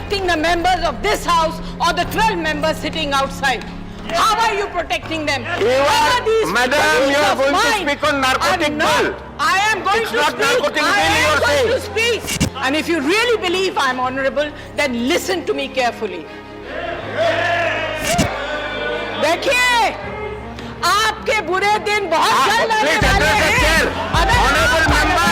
protecting the members of this house or the 12 members sitting outside? How are you protecting them? Madam, you are going to speak on narcotic bill. I am going It's to not speak. narcotic I bill you am are going to saying. speak. And if you really believe I am honorable, then listen to me carefully. देखिए, आपके बुरे दिन बहुत जल्द आने वाले हैं। Honorable member.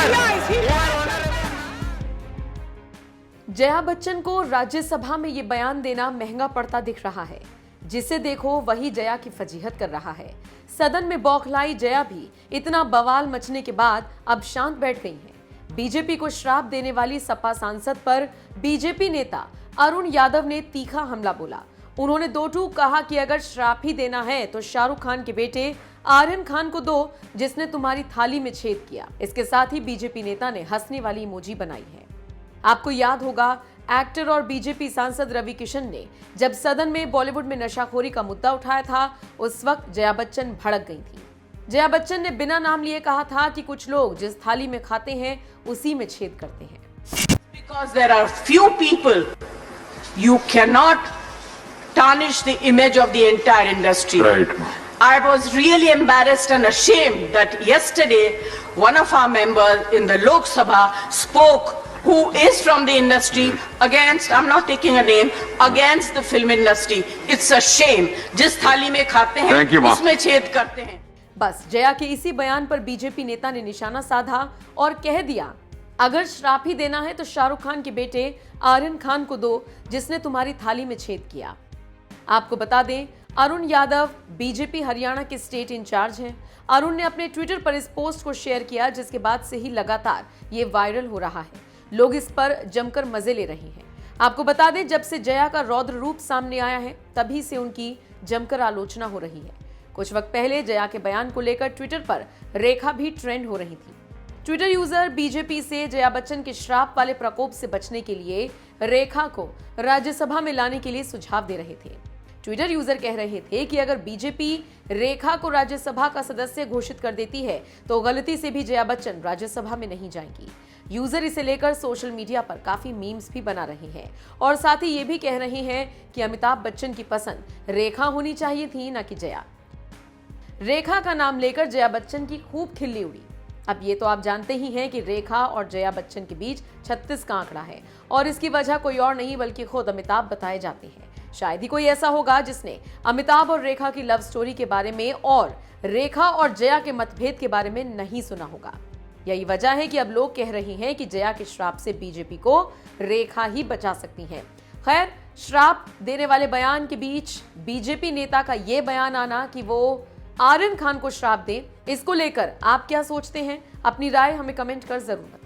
Jaya Bachchan को राज्यसभा में ये बयान देना महंगा पड़ता दिख रहा है। जिसे देखो वही जया की फजीहत कर रहा है। सदन में बौखलाई जया भी इतना बवाल मचने के बाद अब शांत बैठ गई हैं। बीजेपी को श्राप देने वाली सपा सांसद पर बीजेपी नेता अरुण यादव ने तीखा हमला बोला। उन्होंने दो टूक कहा कि अगर श्राप ही देना है तो शाहरुख खान के बेटे आर्यन खान को दो, जिसने तुम्हारी थाली में छेद किया। इसके साथ ही बीजेपी नेता ने हंसने वाली इमोजी बनाई है। आपको याद होगा, एक्टर और बीजेपी सांसद रवि किशन ने जब सदन में बॉलीवुड में नशाखोरी का मुद्दा उठाया था, उस वक्त जया बच्चन भड़क गई थी। जया बच्चन ने बिना नाम लिए कहा था कि कुछ लोग जिस थाली में खाते हैं उसी में छेद करते हैं। Because there are few people, you cannot tarnish the image of the entire industry. Right. I was really embarrassed and ashamed that yesterday one of our members in the Lok Sabha spoke, who is from the industry, against, I'm not taking a name, against the film industry. It's a shame. जिस थाली में खाते हैं Thank you, ma'am. उसमें छेद करते हैं। बस जया के इसी बयान पर बीजेपी नेता ने निशाना साधा और कह दिया, अगर श्राप ही देना है तो शाहरुख खान के बेटे आर्यन खान को दो, जिसने तुम्हारी थाली में छेद किया। आपको बता दें, अरुण यादव बीजेपी हरियाणा के स्टेट इंचार्ज हैं। अरुण ने अपने ट्विटर पर इस पोस्ट को शेयर किया, जिसके बाद से ही लगातार ये वायरल हो रहा है। लोग इस पर जमकर मजे ले रहे हैं। आपको बता दें, जब से जया का रौद्र रूप सामने आया है, तभी से उनकी जमकर आलोचना हो रही है। कुछ वक्त पहले जया के बयान को लेकर ट्विटर पर रेखा भी ट्रेंड हो रही थी। ट्विटर यूजर बीजेपी से जया बच्चन के श्राप वाले प्रकोप से बचने के लिए रेखा को राज्यसभा में लाने के लिए सुझाव दे रहे थे। ट्विटर यूजर कह रहे थे कि अगर बीजेपी रेखा को राज्यसभा का सदस्य घोषित कर देती है तो गलती से भी जया बच्चन राज्यसभा में नहीं जाएंगी। यूजर इसे लेकर सोशल मीडिया पर काफी मीम्स भी बना रहे हैं और साथ ही ये भी कह रहे हैं कि अमिताभ बच्चन की पसंद रेखा होनी चाहिए थी, न कि जया। रेखा का नाम लेकर जया बच्चन की खूब खिल्ली उड़ी। अब ये तो आप जानते ही हैं कि रेखा और जया बच्चन के बीच 36 का आंकड़ा है और इसकी वजह कोई और नहीं बल्कि खुद अमिताभ बताए जाते हैं। शायद ही कोई ऐसा होगा जिसने अमिताभ और रेखा की लव स्टोरी के बारे में और रेखा और जया के मतभेद के बारे में नहीं सुना होगा। यही वजह है कि अब लोग कह रहे हैं कि जया के श्राप से बीजेपी को रेखा ही बचा सकती है। खैर, श्राप देने वाले बयान के बीच बीजेपी नेता का यह बयान आना कि वो आर्यन खान को श्राप दे, इसको लेकर आप क्या सोचते हैं? अपनी राय हमें कमेंट कर जरूर बताएं।